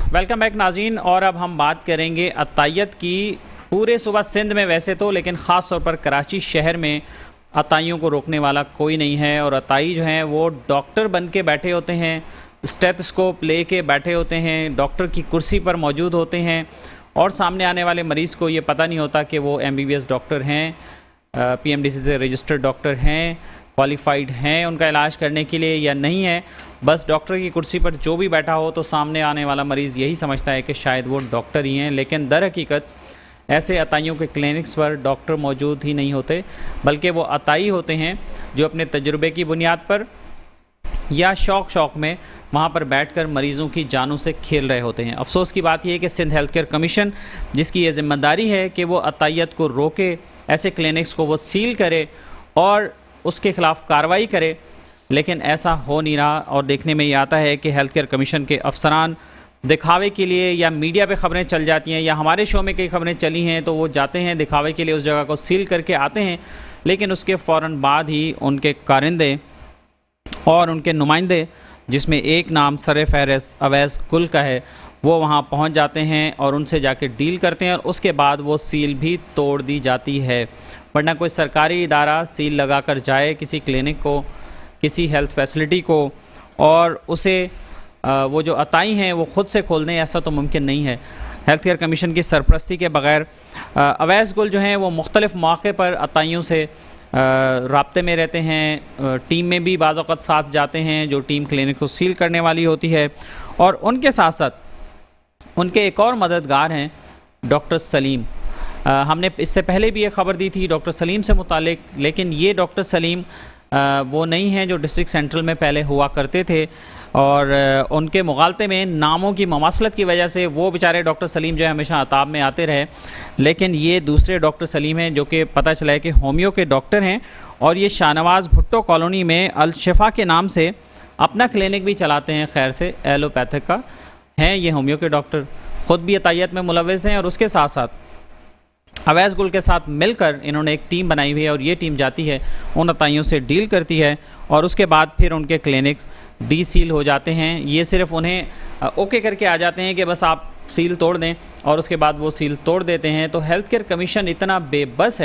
Welcome back नाज़रीन। और अब हम बात करेंगे अतायत की। पूरे सूबा सिंध में वैसे तो, लेकिन ख़ास तौर पर कराची शहर में अताइयों को रोकने वाला कोई नहीं है। और अताई जो हैं वो डॉक्टर बन के बैठे होते हैं, स्टेथोस्कोप ले के बैठे होते हैं, डॉक्टर की कुर्सी पर मौजूद होते हैं और सामने आने वाले मरीज़ को ये पता नहीं होता कि वो MBBS डॉक्टर हैं, PMDC से रजिस्टर्ड डॉक्टर हैं, क्वालिफाइड हैं उनका इलाज करने के लिए या नहीं है। बस डॉक्टर की कुर्सी पर जो भी बैठा हो तो सामने आने वाला मरीज़ यही समझता है कि शायद वो डॉक्टर ही हैं, लेकिन दर हकीकत ऐसे अताइयों के क्लिनिक्स पर डॉक्टर मौजूद ही नहीं होते, बल्कि वो अताई होते हैं जो अपने तजुर्बे की बुनियाद पर या शौक़ में वहाँ पर बैठकर मरीज़ों की जानों से खेल रहे होते हैं। अफसोस की बात यह है कि सिंध हेल्थ केयर कमीशन, जिसकी ये ज़िम्मेदारी है कि वो अतायत को रोके, ऐसे क्लिनिक्स को वो सील करे और उसके ख़िलाफ़ कार्रवाई करे, लेकिन ऐसा हो नहीं रहा। और देखने में ये आता है कि हेल्थ केयर कमीशन के अफसरान दिखावे के लिए या मीडिया पे ख़बरें चल जाती हैं या हमारे शो में कई ख़बरें चली हैं तो वो जाते हैं दिखावे के लिए, उस जगह को सील करके आते हैं, लेकिन उसके फ़ौरन बाद ही उनके कारिंदे और उनके नुमाइंदे, जिसमें एक नाम सर फहरिस्त अवैस गुल का है, वो वहाँ पहुँच जाते हैं और उनसे जाके डील करते हैं और उसके बाद वो सील भी तोड़ दी जाती है। वरना कोई सरकारी इदारा सील लगा कर जाए किसी क्लिनिक को, किसी हेल्थ फैसिलिटी को, और उसे वो जो अताई हैं वो ख़ुद से खोल दें, ऐसा तो मुमकिन नहीं है। हेल्थ केयर कमीशन की सरपरस्ती के बग़ैर अवैस गुल जो हैं वो मुख्तलिफ़ मौक़े पर अताइयों से राब्ते में रहते हैं, टीम में भी बाज़ औक़ात साथ जाते हैं जो टीम क्लिनिक को सील करने वाली होती है। और उनके साथ साथ उनके एक और मददगार हैं डॉक्टर सलीम। हमने इससे पहले भी एक ख़बर दी थी डॉक्टर सलीम से मुतालिक, लेकिन ये डॉक्टर सलीम वो नहीं हैं जो डिस्ट्रिक्ट सेंट्रल में पहले हुआ करते थे, और उनके मुगालते में नामों की ममासलत की वजह से वो बेचारे डॉक्टर सलीम जो है हमेशा अताब में आते रहे। लेकिन ये दूसरे डॉक्टर सलीम हैं जो कि पता चला है कि होमियो के डॉक्टर हैं, और ये शाहनवाज़ भुट्टो कॉलोनी में अल शिफा के नाम से अपना क्लिनिक भी चलाते हैं। खैर से एलोपैथिक का हैं ये होमियो के डॉक्टर, ख़ुद भी अतायत में मुलव्वस हैं और उसके साथ साथ अवैस गुल के साथ मिलकर इन्होंने एक टीम बनाई हुई है, और ये टीम जाती है उन अताइयों से डील करती है और उसके बाद फिर उनके क्लिनिक्स डी सील हो जाते हैं। ये सिर्फ उन्हें ओके करके आ जाते हैं कि बस आप सील तोड़ दें, और उसके बाद वो सील तोड़ देते हैं। तो हेल्थ केयर कमीशन इतना बेबस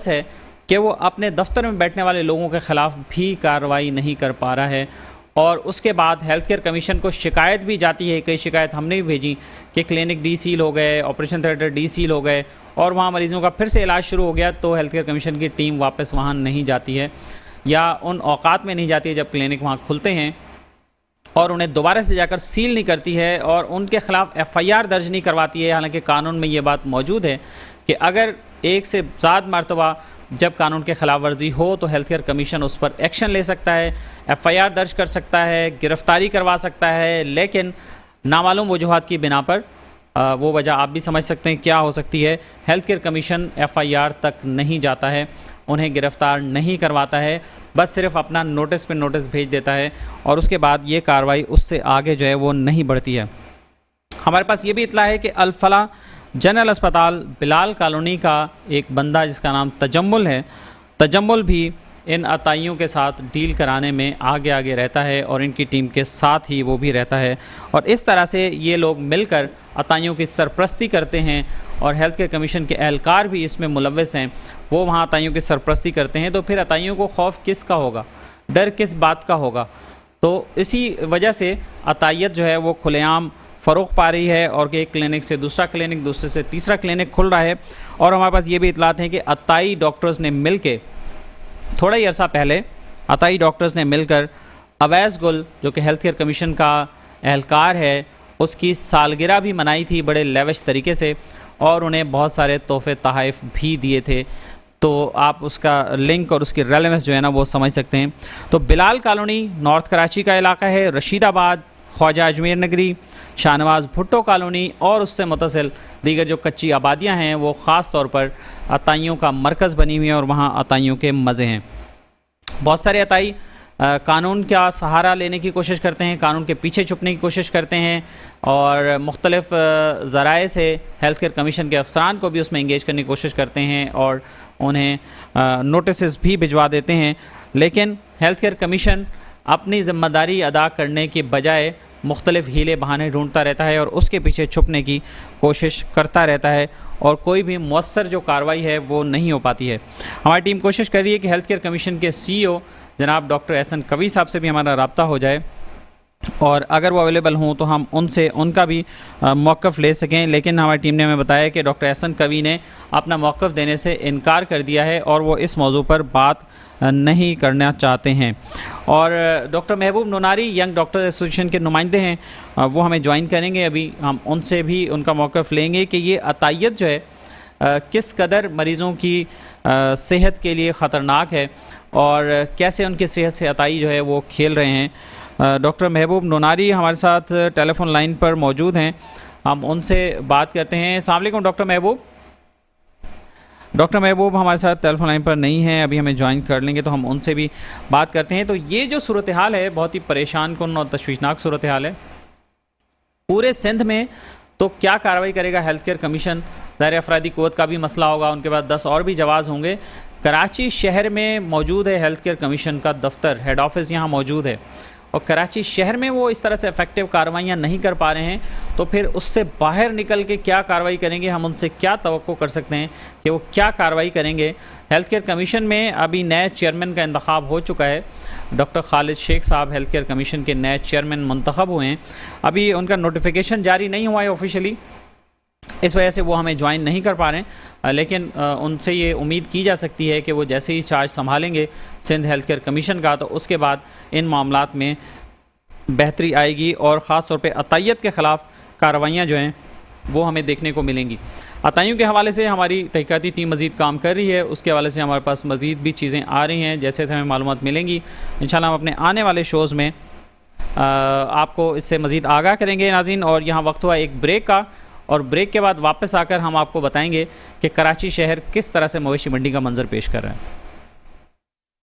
है कि वो अपने दफ्तर में बैठने वाले लोगों के ख़िलाफ़ भी कार्रवाई नहीं कर पा रहा है। और उसके बाद हेल्थ केयर कमीशन को शिकायत भी जाती है, कई शिकायत हमने भी भेजी कि क्लिनिक डी सील हो गए, ऑपरेशन थिएटर डी सील हो गए और वहाँ मरीज़ों का फिर से इलाज शुरू हो गया, तो हेल्थ केयर कमीशन की टीम वापस वहाँ नहीं जाती है या उन औकात में नहीं जाती है जब क्लिनिक वहाँ खुलते हैं, और उन्हें दोबारा से जाकर सील नहीं करती है और उनके ख़िलाफ़ FIR दर्ज नहीं करवाती है। हालांकि कानून में ये बात मौजूद है कि अगर एक से ज़्यादा मरतबा जब कानून के ख़िलाफ़ वर्जी हो तो हेल्थ केयर कमीशन उस पर एक्शन ले सकता है, FIR दर्ज कर सकता है, गिरफ़्तारी करवा सकता है, लेकिन नामालूम वजूहात की बिना पर वो वजह आप भी समझ सकते हैं क्या हो सकती है। हेल्थ केयर कमीशन FIR तक नहीं जाता है, उन्हें गिरफ़्तार नहीं करवाता है, बस सिर्फ अपना नोटिस पे नोटिस भेज देता है और उसके बाद ये कार्रवाई उससे आगे जो है वो नहीं बढ़ती है। हमारे पास ये भी इत्तला है कि अल-फलाह जनरल अस्पताल बिलाल कॉलोनी का एक बंदा जिसका नाम तजम्मुल है, तजम्मुल भी इन अताइयों के साथ डील कराने में आगे रहता है और इनकी टीम के साथ ही वो भी रहता है, और इस तरह से ये लोग मिलकर अताइयों की सरपरस्ती करते हैं। और हेल्थ केयर कमीशन के एहलकार भी इसमें मुलव्वस हैं, वो वहाँ अताइयों की सरपरस्ती करते हैं। तो फिर अताइयों को खौफ किसका होगा, डर किस बात का होगा? तो इसी वजह से अतायत जो है वो खुलेआम फ़रोग़ पा रही है और कि एक क्लिनिक से दूसरा क्लिनिक, दूसरे से तीसरा क्लिनिक खुल रहा है। और हमारे पास ये भी इतलात हैं कि अताई डॉक्टर्स ने मिल के थोड़ा ही अर्सा पहले अताई डॉक्टर्स ने मिलकर अवैस गुल जो कि हेल्थ केयर कमीशन का एहलकार है उसकी सालगिरह भी मनाई थी बड़े लेविश तरीके से, और उन्हें बहुत सारे तोहफ़े तोहफ़े भी दिए थे। तो आप उसका लिंक और उसकी रेलेवेंस जो है ना वो समझ सकते हैं। तो बिलाल कॉलोनी नॉर्थ कराची का इलाका है, रशीदाबाद, ख्वाजा अजमेर नगरी, शाहनवाज़ भुट्टो कॉलोनी और उससे मुतसिल दीगर जो कच्ची आबादियाँ हैं वो ख़ास तौर पर अताइयों का मरकज़ बनी हुई हैं और वहाँ अताइयों के मज़े हैं। बहुत सारे अताई कानून का सहारा लेने की कोशिश करते हैं, कानून के पीछे छुपने की कोशिश करते हैं और मुख्तलिफ़ ज़राए से हेल्थ केयर कमीशन के अफसरान को भी उसमें इंगेज करने की कोशिश करते हैं और उन्हें नोटिस भी भिजवा देते हैं। लेकिन हेल्थ केयर कमीशन अपनी ज़िम्मेदारी अदा करने के बजाय मुख्तलिफ हीले बहाने ढूंढता रहता है और उसके पीछे छुपने की कोशिश करता रहता है और कोई भी मौसर जो कार्रवाई है वो नहीं हो पाती है। हमारी टीम कोशिश कर रही है कि हेल्थ केयर कमीशन के CEO जनाब डॉक्टर एहसन कवी साहब से भी हमारा रब्ता हो जाए और अगर वो अवेलेबल हों तो हम उनसे उनका भी मौक़िफ़ ले सकें, लेकिन हमारी टीम ने हमें बताया कि डॉक्टर एहसन कवी ने अपना मौक़िफ़ देने से इनकार कर दिया है और वो इस मौजू पर बात नहीं करना चाहते हैं। और डॉक्टर महबूब नोनारी यंग डॉक्टर एसोसिएशन के नुमाइंदे हैं, वो हमें ज्वाइन करेंगे। अभी हम उनसे भी उनका मौक़िफ़ लेंगे कि ये अतायत जो है किस कदर मरीज़ों की सेहत के लिए ख़तरनाक है और कैसे उनकी सेहत से अताई जो है वो खेल रहे हैं। डॉक्टर महबूब नोनारी हमारे साथ टेलीफोन लाइन पर मौजूद हैं, हम उनसे बात करते हैं। अस्सलाम वालेकुम डॉक्टर महबूब। डॉक्टर महबूब हमारे साथ टेलीफोन लाइन पर नहीं है, अभी हमें ज्वाइन कर लेंगे तो हम उनसे भी बात करते हैं। तो ये जो सूरत हाल है बहुत ही परेशान कुन और तशवीशनाक सूरत हाल है पूरे सिंध में। तो क्या कार्रवाई करेगा हेल्थ केयर कमीशन? ज़ाहिर अफरादी क़ुव्वत का भी मसला होगा, उनके बाद 10 और भी जवाज़ होंगे। कराची शहर में मौजूद है हेल्थ केयर कमीशन का दफ्तर, हेड ऑफिस यहाँ मौजूद है और कराची शहर में वो इस तरह से इफेक्टिव कार्रवाइयाँ नहीं कर पा रहे हैं, तो फिर उससे बाहर निकल के क्या कार्रवाई करेंगे? हम उनसे क्या तवक्को कर सकते हैं कि वो क्या कार्रवाई करेंगे? हेल्थ केयर कमीशन में अभी नए चेयरमैन का इंतखाब हो चुका है। डॉक्टर खालिद शेख साहब हेल्थ केयर कमीशन के नए चेयरमैन मुंतखब हुए हैं। अभी उनका नोटिफिकेशन जारी नहीं हुआ है ऑफिशियली, इस वजह से वो हमें ज्वाइन नहीं कर पा रहे हैं, लेकिन उनसे ये उम्मीद की जा सकती है कि वो जैसे ही चार्ज संभालेंगे सिंध हेल्थ केयर कमीशन का, तो उसके बाद इन मामलात में बेहतरी आएगी और ख़ास तौर पे अतायत के ख़िलाफ़ कार्रवाइयाँ जो हैं वो हमें देखने को मिलेंगी। अताइयों के हवाले से हमारी तहक़ीक़ाती टीम मज़ीद काम कर रही है, उसके हवाले से हमारे पास मज़ीद भी चीज़ें आ रही हैं। जैसे जैसे हमें मालूमात मिलेंगी इंशाल्लाह हम अपने आने वाले शोज़ में आपको इससे मज़ीद आगाह करेंगे नाज़रीन। और यहाँ वक्त हुआ एक ब्रेक का, और ब्रेक के बाद वापस आकर हम आपको बताएंगे कि कराची शहर किस तरह से मवेशी मंडी का मंजर पेश कर रहा है।